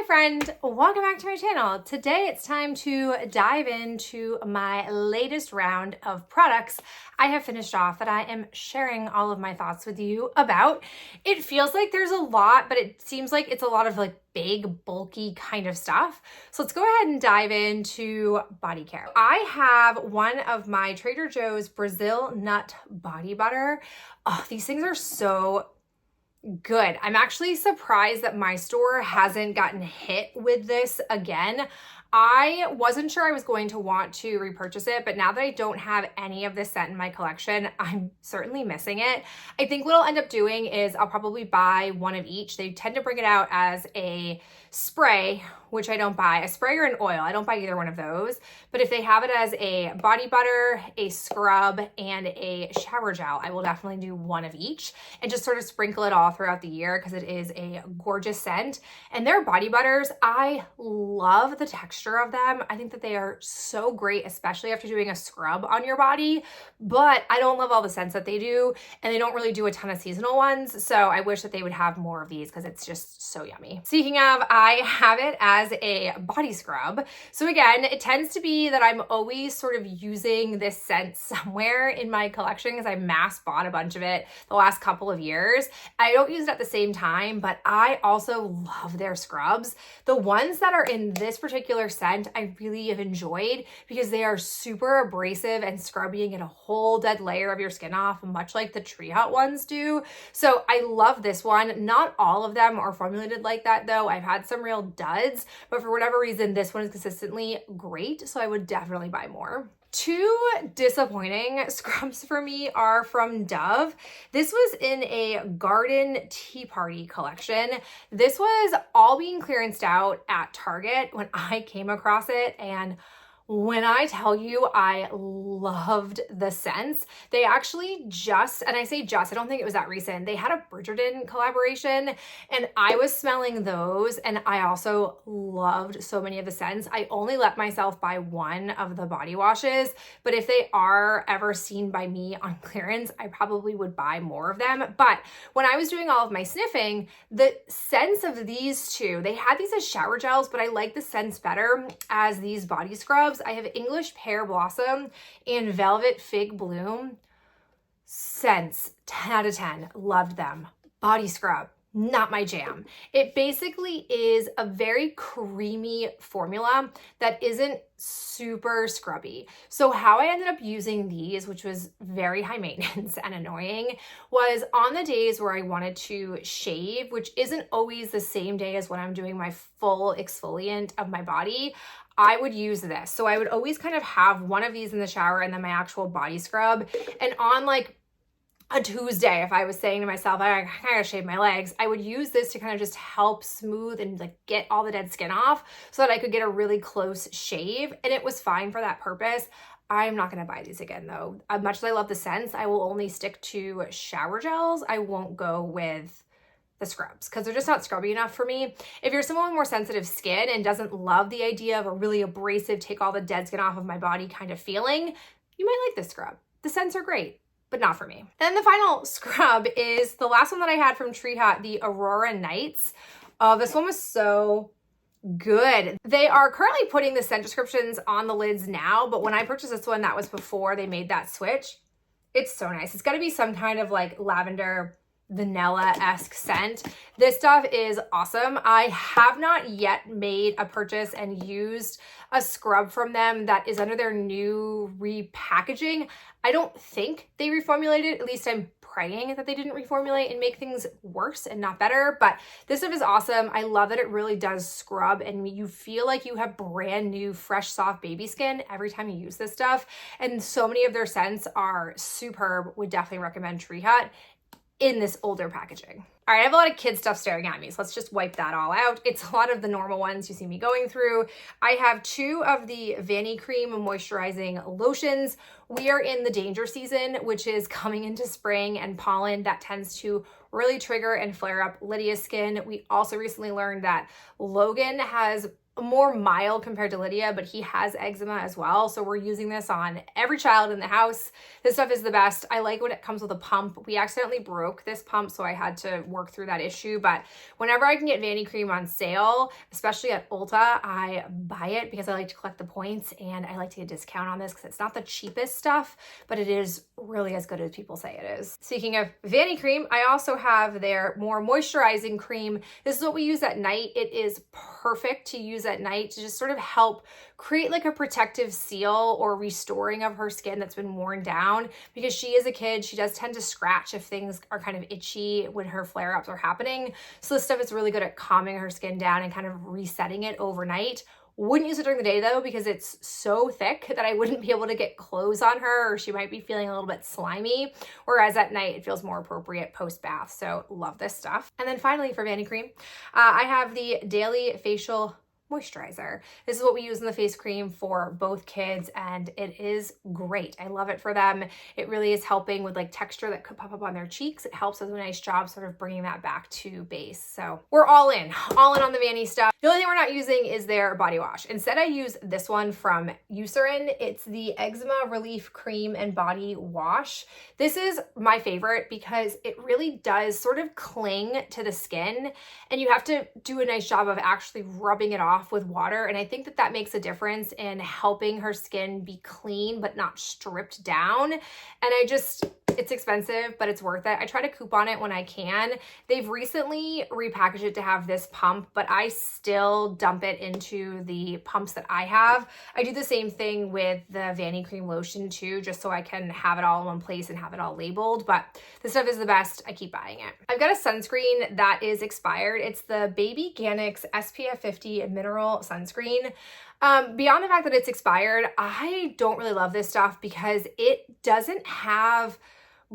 friend, welcome back to my channel. Today it's time to dive into my latest round of products I have finished off that I am sharing all of my thoughts with you about. It feels like there's a lot, but it seems like it's a lot of like big, bulky kind of stuff. So let's go ahead and dive into body care. I have one of my Trader Joe's Brazil nut body butter. Oh, these things are so good. I'm actually surprised that my store hasn't gotten hit with this again. I wasn't sure I was going to want to repurchase it, but now that I don't have any of this scent in my collection, I'm certainly missing it. I think what I'll end up doing is I'll probably buy one of each. They tend to bring it out as a spray, which I don't buy, a spray or an oil. I don't buy either one of those. But if they have it as a body butter, a scrub, and a shower gel, I will definitely do one of each and just sort of sprinkle it all throughout the year because it is a gorgeous scent. And their body butters, I love the texture of them. I think that they are so great, especially after doing a scrub on your body, but I don't love all the scents that they do, and they don't really do a ton of seasonal ones. So I wish that they would have more of these because it's just so yummy. Speaking of, I have it as a body scrub. So again, it tends to be that I'm always sort of using this scent somewhere in my collection because I mass bought a bunch of it the last couple of years. I don't use it at the same time, but I also love their scrubs. The ones that are in this particular scent, I really have enjoyed because they are super abrasive and scrubby and get a whole dead layer of your skin off, much like the Tree Hut ones do. So I love this one. Not all of them are formulated like that though. I've had some real duds, but for whatever reason, this one is consistently great. So I would definitely buy more. Two disappointing scrubs for me are from Dove. This was in a Garden Tea Party collection. This was all being clearanced out at Target when I came across it, and when I tell you I loved the scents, they actually just, and I say just, I don't think it was that recent, they had a Bridgerton collaboration and I was smelling those, and I also loved so many of the scents. I only let myself buy one of the body washes, but if they are ever seen by me on clearance, I probably would buy more of them. But when I was doing all of my sniffing, the scents of these two, they had these as shower gels, but I like the scents better as these body scrubs. I have English Pear Blossom and Velvet Fig Bloom. Scents, 10 out of 10. Loved them. Body scrub, not my jam. It basically is a very creamy formula that isn't super scrubby. So how I ended up using these, which was very high maintenance and annoying, was on the days where I wanted to shave, which isn't always the same day as when I'm doing my full exfoliant of my body, I would use this. So I would always kind of have one of these in the shower and then my actual body scrub. And on like a Tuesday, if I was saying to myself, I gotta shave my legs, I would use this to kind of just help smooth and like get all the dead skin off so that I could get a really close shave. And it was fine for that purpose. I'm not gonna buy these again though. As much as I love the scents, I will only stick to shower gels. I won't go with the scrubs because they're just not scrubby enough for me. If you're someone with more sensitive skin and doesn't love the idea of a really abrasive, take all the dead skin off of my body kind of feeling, you might like this scrub. The scents are great, but not for me. And the final scrub is the last one that I had from Tree Hut, the Aurora Nights. This one was so good. They are currently putting the scent descriptions on the lids now, but when I purchased this one, that was before they made that switch. It's so nice. It's got to be some kind of like lavender vanilla-esque scent. This stuff is awesome. I have not yet made a purchase and used a scrub from them that is under their new repackaging. I don't think they reformulated, at least I'm praying that they didn't reformulate and make things worse and not better, but this stuff is awesome. I love that it really does scrub and you feel like you have brand new, fresh, soft baby skin every time you use this stuff. And so many of their scents are superb. Would definitely recommend Tree Hut in this older packaging. All right, I have a lot of kid stuff staring at me, so let's just wipe that all out. It's a lot of the normal ones you see me going through. I have two of the Vanny Cream moisturizing lotions. We are in the danger season, which is coming into spring and pollen that tends to really trigger and flare up Lydia's skin. We also recently learned that Logan has more mild compared to Lydia, but he has eczema as well. So we're using this on every child in the house. This stuff is the best. I like when it comes with a pump. We accidentally broke this pump, so I had to work through that issue. But whenever I can get Vanity Cream on sale, especially at Ulta, I buy it because I like to collect the points and I like to get a discount on this because it's not the cheapest stuff, but it is really as good as people say it is. Speaking of Vanity Cream, I also have their more moisturizing cream. This is what we use at night. It is perfect to use at night to just sort of help create like a protective seal or restoring of her skin that's been worn down, because she is a kid. She does tend to scratch if things are kind of itchy when her flare-ups are happening. So this stuff is really good at calming her skin down and kind of resetting it overnight. Wouldn't use it during the day though, because it's so thick that I wouldn't be able to get clothes on her, or she might be feeling a little bit slimy. Whereas at night, it feels more appropriate post-bath. So love this stuff. And then finally for Vanity Cream, I have the Daily Facial Moisturizer. This is what we use in the face cream for both kids, and it is great. I love it for them. It really is helping with like texture that could pop up on their cheeks. It helps with a nice job sort of bringing that back to base. So we're all in on the Vanity stuff. The only thing we're not using is their body wash. Instead, I use this one from Eucerin. It's the Eczema Relief Cream and Body Wash. This is my favorite because it really does sort of cling to the skin, and you have to do a nice job of actually rubbing it off with water. And I think that that makes a difference in helping her skin be clean but not stripped down. And it's expensive, but it's worth it. I try to coupon it when I can. They've recently repackaged it to have this pump, but I still dump it into the pumps that I have. I do the same thing with the Vanity Cream lotion too, just so I can have it all in one place and have it all labeled. But this stuff is the best. I keep buying it. I've got a sunscreen that is expired. It's the Baby Ganix SPF 50 Mineral Sunscreen. Beyond the fact that it's expired, I don't really love this stuff because it doesn't have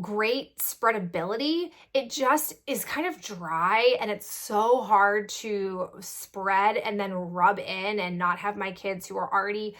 great spreadability. It just is kind of dry, and it's so hard to spread and then rub in and not have my kids, who are already,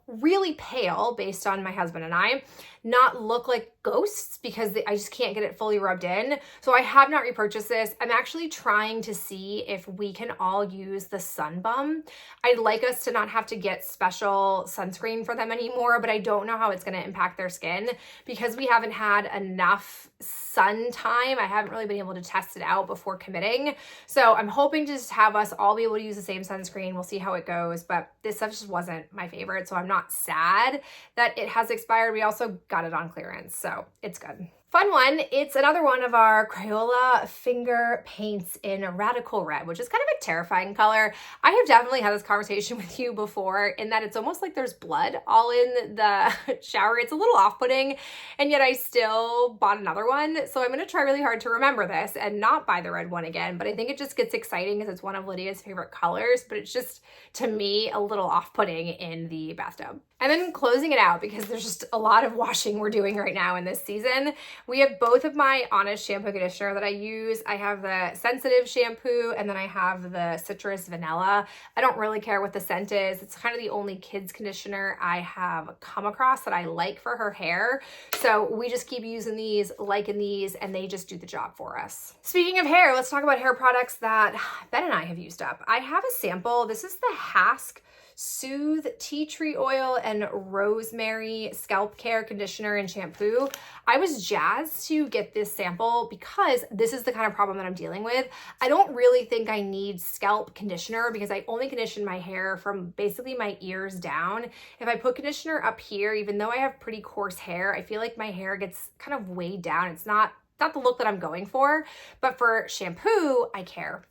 really pale based on my husband and I, not look like ghosts because I just can't get it fully rubbed in. So I have not repurchased this. I'm actually trying to see if we can all use the Sun Bum. I'd like us to not have to get special sunscreen for them anymore, but I don't know how it's going to impact their skin because we haven't had enough sun time. I haven't really been able to test it out before committing. So I'm hoping to just have us all be able to use the same sunscreen. We'll see how it goes, but this stuff just wasn't my favorite. So I'm not sad that it has expired. We also got it on clearance, so it's good. Fun one, it's another one of our Crayola finger paints in Radical Red, which is kind of a terrifying color. I have definitely had this conversation with you before in that it's almost like there's blood all in the shower. It's a little off-putting, and yet I still bought another one. So I'm gonna try really hard to remember this and not buy the red one again, but I think it just gets exciting because it's one of Lydia's favorite colors, but it's just, to me, a little off-putting in the bathtub. And then closing it out, because there's just a lot of washing we're doing right now in this season, we have both of my Honest shampoo conditioner that I use. I have the Sensitive shampoo, and then I have the Citrus Vanilla. I don't really care what the scent is. It's kind of the only kids conditioner I have come across that I like for her hair. So we just keep using these, liking these, and they just do the job for us. Speaking of hair, let's talk about hair products that Ben and I have used up. I have a sample. This is the Hask Soothe Tea Tree Oil and Rosemary Scalp Care Conditioner and Shampoo. I was jazzed to get this sample because this is the kind of problem that I'm dealing with. I don't really think I need scalp conditioner because I only condition my hair from basically my ears down. If I put conditioner up here, even though I have pretty coarse hair, I feel like my hair gets kind of weighed down. It's not the look that I'm going for, but for shampoo, I care.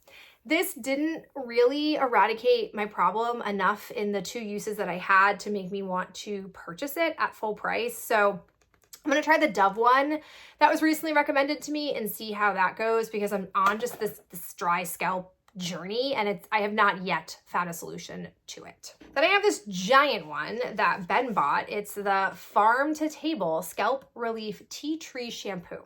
This didn't really eradicate my problem enough in the 2 uses that I had to make me want to purchase it at full price. So I'm going to try the Dove one that was recently recommended to me and see how that goes, because I'm on just this dry scalp journey and I have not yet found a solution to it. Then I have this giant one that Ben bought. It's the Farm to Table Scalp Relief Tea Tree Shampoo.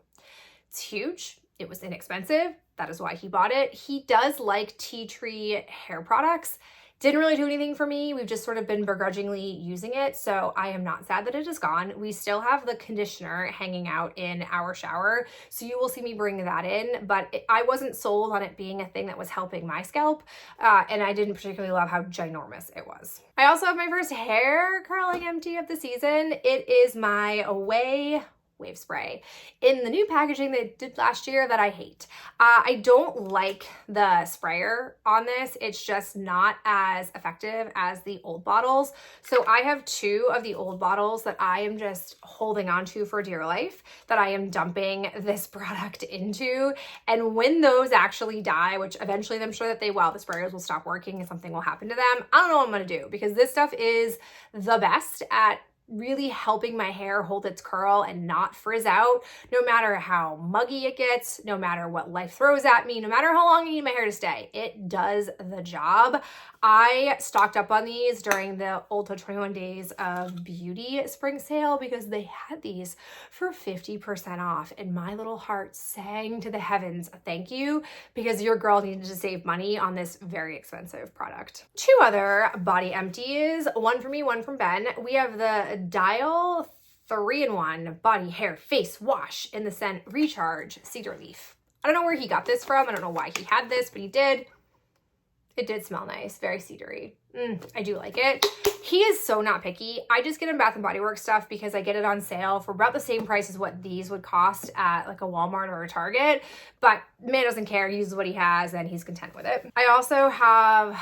It's huge. It was inexpensive. That is why he bought it. He does like tea tree hair products. Didn't really do anything for me. We've just sort of been begrudgingly using it, so I am not sad that it is gone. We still have the conditioner hanging out in our shower, so you will see me bring that in, but I wasn't sold on it being a thing that was helping my scalp, and I didn't particularly love how ginormous it was. I also have my first hair curling empty of the season. It is my wave spray in the new packaging they did last year that I hate. I don't like the sprayer on this. It's just not as effective as the old bottles. So I have 2 of the old bottles that I am just holding on to for dear life that I am dumping this product into. And when those actually die, which eventually I'm sure that they will, the sprayers will stop working and something will happen to them. I don't know what I'm going to do, because this stuff is the best at really helping my hair hold its curl and not frizz out, no matter how muggy it gets, no matter what life throws at me, no matter how long I need my hair to stay. It does the job. I stocked up on these during the Ulta 21 Days of Beauty spring sale because they had these for 50% off, and my little heart sang to the heavens, thank you, because your girl needed to save money on this very expensive product. 2 other body empties, one for me, one from Ben. We have the Dial 3-in-1 body, hair, face wash in the scent Recharge Cedar Leaf. I don't know where he got this from. I don't know why he had this, but he did. It did smell nice, very cedary. I do like it. He is so not picky. I just get him Bath & Body Works stuff because I get it on sale for about the same price as what these would cost at like a Walmart or a Target. But the man doesn't care. He uses what he has and he's content with it. I also have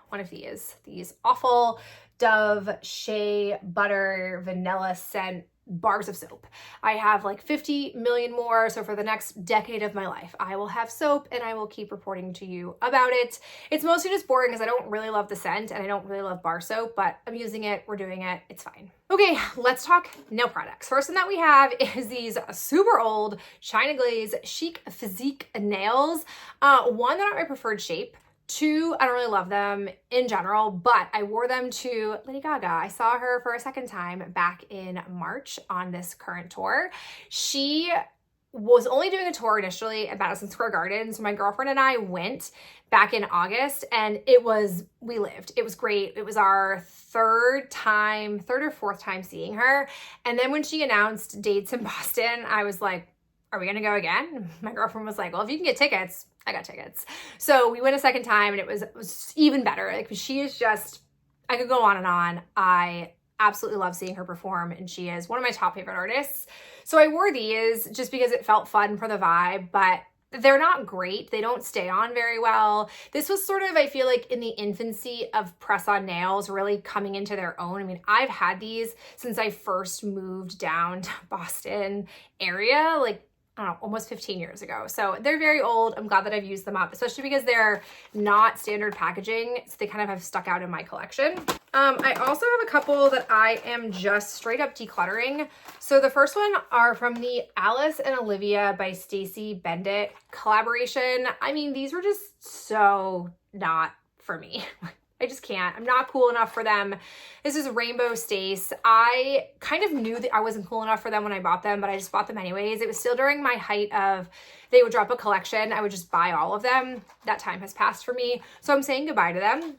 one of these awful Dove Shea Butter Vanilla Scent bars of soap. I have like 50 million more, so for the next decade of my life, I will have soap and I will keep reporting to you about it. It's mostly just boring because I don't really love the scent and I don't really love bar soap, but I'm using it, we're doing it, it's fine. Okay, let's talk nail products. First one that we have is these super old China Glaze Chic Physique nails. One, they're not my preferred shape. 2, I don't really love them in general, but I wore them to Lady Gaga. I saw her for a second time back in March on this current tour. She was only doing a tour initially at Madison Square Garden, so my girlfriend and I went back in August, and we lived. It was great. It was our third or fourth time seeing her, and then when she announced dates in Boston, I was like, are we gonna go again? My girlfriend was like, well, if you can get tickets, I got tickets. So we went a second time and it was even better. Like, she is just, I could go on and on. I absolutely love seeing her perform, and she is one of my top favorite artists. So I wore these just because it felt fun for the vibe, but they're not great. They don't stay on very well. This was sort of, I feel like, in the infancy of press-on nails really coming into their own. I mean, I've had these since I first moved down to Boston area, like, I don't know, almost 15 years ago. So they're very old. I'm glad that I've used them up, especially because they're not standard packaging. So they kind of have stuck out in my collection. I also have a couple that I am just straight up decluttering. So the first one are from the Alice and Olivia by Stacey Bendit collaboration. I mean, these were just so not for me. I just can't. I'm not cool enough for them. This is Rainbow Stace. I kind of knew that I wasn't cool enough for them when I bought them, but I just bought them anyways. It was still during my height of they would drop a collection. I would just buy all of them. That time has passed for me. So I'm saying goodbye to them.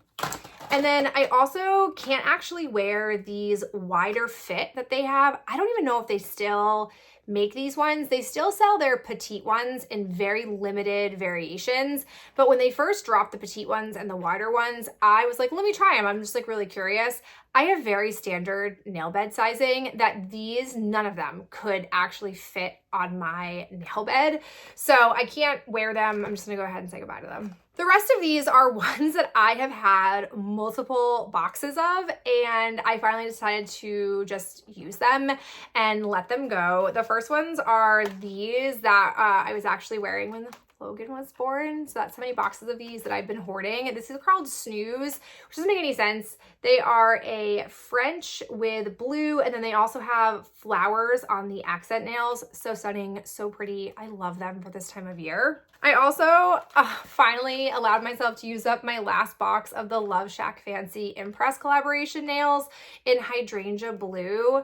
And then I also can't actually wear these wider fit that they have. I don't even know if they still make these ones. They still sell their petite ones in very limited variations, but when they first dropped the petite ones and the wider ones, I was like, let me try them. I'm just like really curious. I have very standard nail bed sizing that these, none of them could actually fit on my nail bed. So I can't wear them. I'm just gonna go ahead and say goodbye to them. The rest of these are ones that I have had multiple boxes of, and I finally decided to just use them and let them go. The first ones are these that I was actually wearing when Logan was born. So that's how many boxes of these that I've been hoarding. This is called Snooze, which doesn't make any sense. They are a French with blue, and then they also have flowers on the accent nails. So stunning, so pretty. I love them for this time of year. I also finally allowed myself to use up my last box of the Love Shack Fancy Impress collaboration nails in Hydrangea Blue.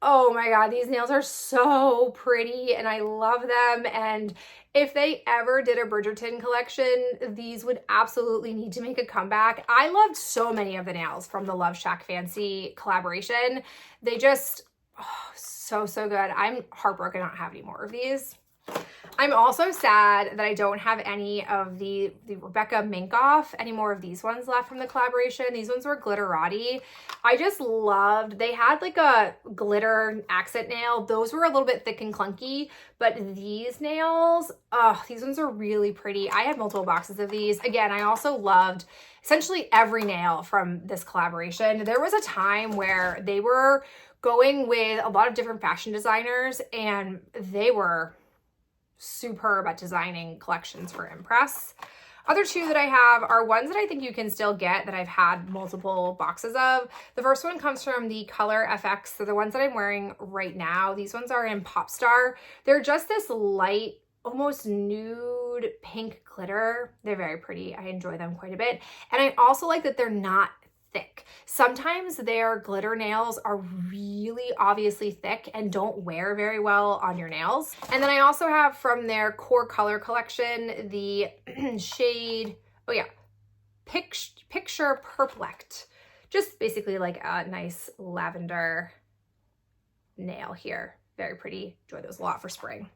Oh my God, these nails are so pretty and I love them. And if they ever did a Bridgerton collection, these would absolutely need to make a comeback. I loved so many of the nails from the Love Shack Fancy collaboration. They just, so good. I'm heartbroken I don't have any more of these. I'm also sad that I don't have any of the Rebecca Minkoff, any more of these ones left from the collaboration. These ones were glitterati. I just loved, they had like a glitter accent nail. Those were a little bit thick and clunky, but these nails, these ones are really pretty. I had multiple boxes of these. Again, I also loved essentially every nail from this collaboration. There was a time where they were going with a lot of different fashion designers and they were superb at designing collections for Impress. Other two that I have are ones that I think you can still get that I've had multiple boxes of. The first one comes from the Color FX. They're the ones that I'm wearing right now. These ones are in Popstar. They're just this light, almost nude pink glitter. They're very pretty. I enjoy them quite a bit. And I also like that they're not thick. Sometimes their glitter nails are really obviously thick and don't wear very well on your nails. And then I also have from their Core Color collection, the shade, Picture Perplect. Just basically like a nice lavender nail here. Very pretty. Enjoy those a lot for spring.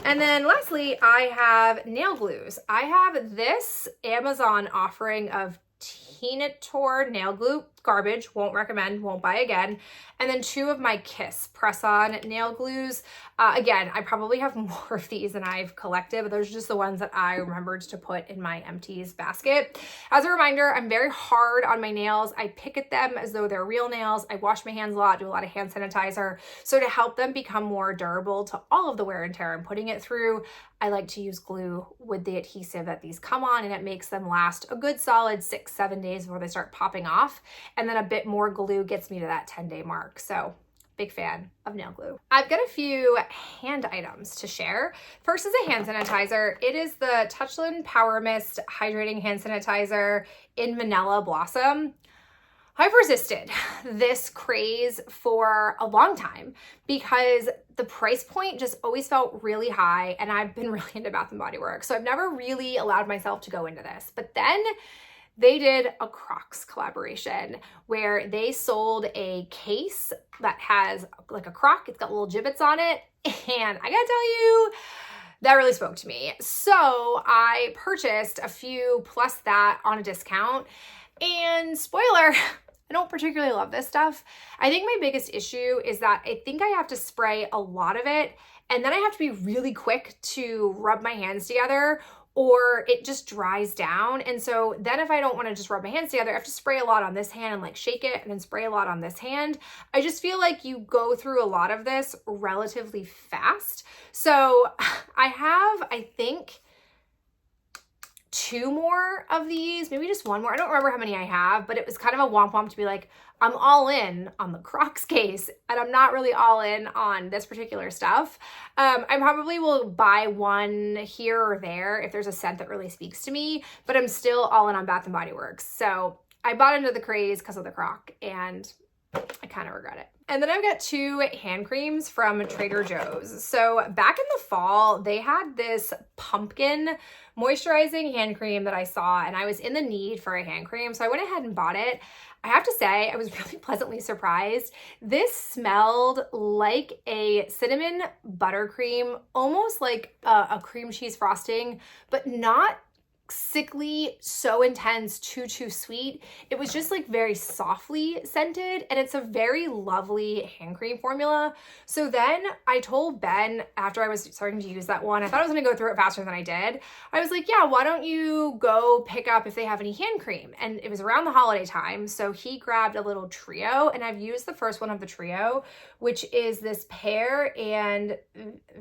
And then lastly, I have nail glues. I have this Amazon offering of Tinator nail glue, garbage, won't recommend, won't buy again. And then two of my Kiss press-on nail glues. Again, I probably have more of these than I've collected, but those are just the ones that I remembered to put in my empties basket. As a reminder, I'm very hard on my nails. I pick at them as though they're real nails. I wash my hands a lot, do a lot of hand sanitizer. So to help them become more durable to all of the wear and tear I'm putting it through, I like to use glue with the adhesive that these come on, and it makes them last a good solid 6-7 days before they start popping off. And then a bit more glue gets me to that 10-day mark. So big fan of nail glue. I've got a few hand items to share. First is a hand sanitizer. It is the Touchland Power Mist Hydrating Hand Sanitizer in Vanilla Blossom. I've resisted this craze for a long time because the price point just always felt really high, and I've been really into Bath & Body Works, so I've never really allowed myself to go into this. But then they did a Crocs collaboration where they sold a case that has like a croc. It's got little gibbets on it, and I gotta tell you, that really spoke to me. So I purchased a few plus that on a discount, and spoiler, I don't particularly love this stuff. I think my biggest issue is that I think I have to spray a lot of it, and then I have to be really quick to rub my hands together, or it just dries down. And so then if I don't want to just rub my hands together, I have to spray a lot on this hand and like shake it and then spray a lot on this hand. I just feel like you go through a lot of this relatively fast. So I have, I think, two more of these, maybe just one more. I don't remember how many I have, but it was kind of a womp womp to be like, I'm all in on the Crocs case and I'm not really all in on this particular stuff. I probably will buy one here or there if there's a scent that really speaks to me, but I'm still all in on Bath & Body Works. So I bought into the craze because of the Croc, and I kind of regret it. And then I've got two hand creams from Trader Joe's. So back in the fall, they had this pumpkin moisturizing hand cream that I saw, and I was in the need for a hand cream. So I went ahead and bought it. I have to say, I was really pleasantly surprised. This smelled like a cinnamon buttercream, almost like a cream cheese frosting, but not sickly, so intense, too sweet. It was just like very softly scented, and it's a very lovely hand cream formula. So then I told Ben after I was starting to use that one, I thought I was gonna go through it faster than I did. I was like, yeah, why don't you go pick up if they have any hand cream? And it was around the holiday time, so he grabbed a little trio, and I've used the first one of the trio, which is this pear and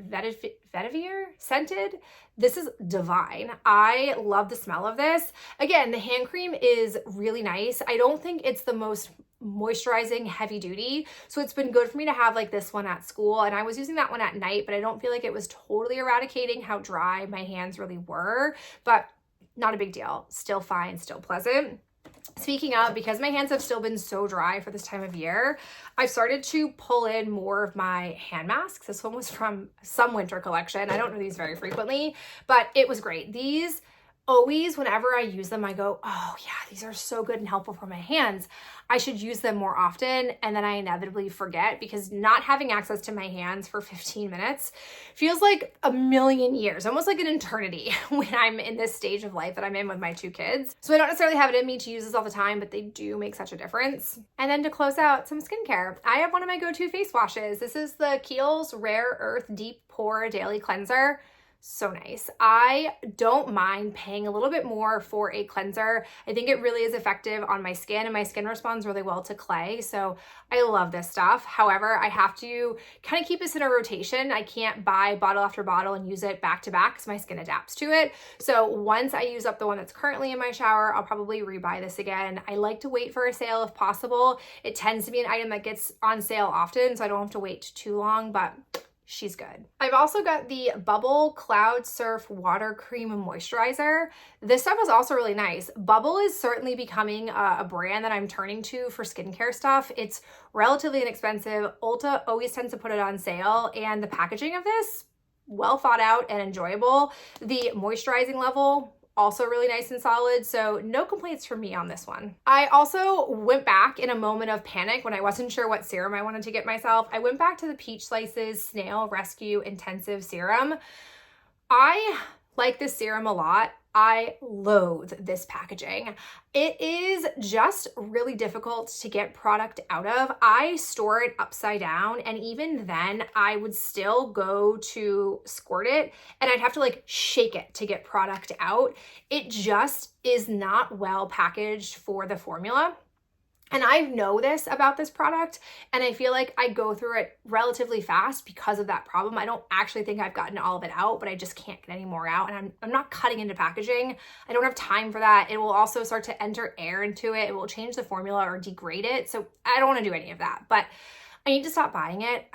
vetiver scented. This is divine. I love the smell of this. Again, the hand cream is really nice. I don't think it's the most moisturizing, heavy duty, so it's been good for me to have like this one at school, and I was using that one at night, but I don't feel like it was totally eradicating how dry my hands really were, but not a big deal. Still fine, still pleasant. Speaking of, because my hands have still been so dry for this time of year, I've started to pull in more of my hand masks. This one was from some winter collection. I don't do these very frequently, but it was great. These always, whenever I use them, I go, oh yeah, these are so good and helpful for my hands. I should use them more often. And then I inevitably forget, because not having access to my hands for 15 minutes feels like a million years, almost like an eternity when I'm in this stage of life that I'm in with my 2 kids. So I don't necessarily have it in me to use this all the time, but they do make such a difference. And then to close out, some skincare. I have one of my go-to face washes. This is the Kiehl's Rare Earth Deep Pore Daily Cleanser. So nice. I don't mind paying a little bit more for a cleanser. I think it really is effective on my skin, and my skin responds really well to clay. So I love this stuff. However, I have to kind of keep this in a rotation. I can't buy bottle after bottle and use it back to back because my skin adapts to it. So once I use up the one that's currently in my shower, I'll probably rebuy this again. I like to wait for a sale if possible. It tends to be an item that gets on sale often, so I don't have to wait too long, but she's good. I've also got the Bubble Cloud Surf Water Cream Moisturizer. This stuff is also really nice. Bubble is certainly becoming a brand that I'm turning to for skincare stuff. It's relatively inexpensive. Ulta always tends to put it on sale, and the packaging of this, well thought out and enjoyable. The moisturizing level, also really nice and solid, so no complaints from me on this one. I also went back in a moment of panic when I wasn't sure what serum I wanted to get myself. I went back to the Peach Slices Snail Rescue Intensive Serum. I like this serum a lot. I loathe this packaging. It is just really difficult to get product out of. I store it upside down, and even then I would still go to squirt it and I'd have to like shake it to get product out. It just is not well packaged for the formula. And I know this about this product, and I feel like I go through it relatively fast because of that problem. I don't actually think I've gotten all of it out, but I just can't get any more out, and I'm not cutting into packaging. I don't have time for that. It will also start to enter air into it. It will change the formula or degrade it, so I don't want to do any of that, but I need to stop buying it.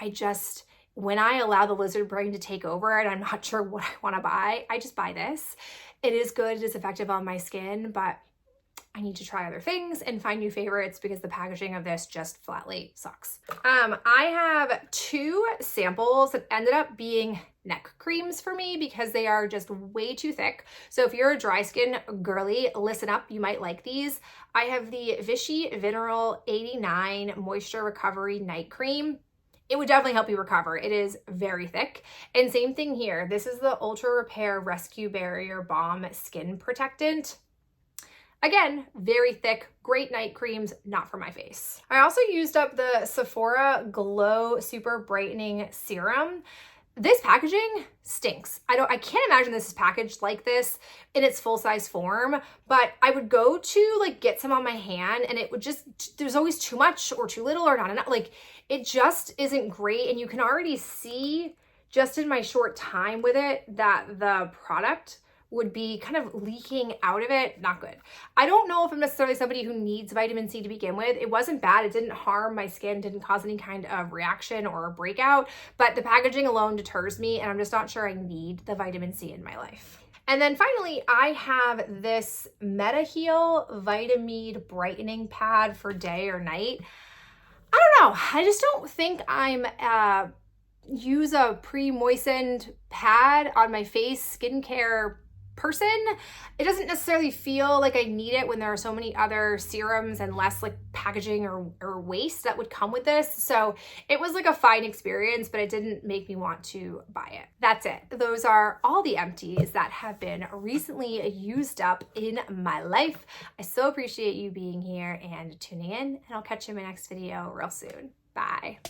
When I allow the lizard brain to take over and I'm not sure what I want to buy, I just buy this. It is good, it is effective on my skin, but I need to try other things and find new favorites because the packaging of this just flatly sucks. I have 2 samples that ended up being neck creams for me because they are just way too thick. So if you're a dry skin girly, listen up, you might like these. I have the Vichy Mineral 89 Moisture Recovery Night Cream. It would definitely help you recover. It is very thick. And same thing here. This is the Ultra Repair Rescue Barrier Balm Skin Protectant. Again, very thick, great night creams, not for my face. I also used up the Sephora Glow Super Brightening Serum. This packaging stinks. I can't imagine this is packaged like this in its full-size form, but I would go to like get some on my hand and it would just, there's always too much or too little or not enough. Like it just isn't great, and you can already see just in my short time with it that the product would be kind of leaking out of it. Not good. I don't know if I'm necessarily somebody who needs vitamin C to begin with. It wasn't bad. It didn't harm my skin, didn't cause any kind of reaction or breakout, but the packaging alone deters me, and I'm just not sure I need the vitamin C in my life. And then finally, I have this MetaHeal Vitamid Brightening Pad for day or night. I don't know. I just don't think I'm use a pre-moistened pad on my face skincare person. It doesn't necessarily feel like I need it when there are so many other serums and less like packaging or waste that would come with this. So it was like a fine experience, but it didn't make me want to buy it. That's it. Those are all the empties that have been recently used up in my life. I so appreciate you being here and tuning in, and I'll catch you in my next video real soon. Bye.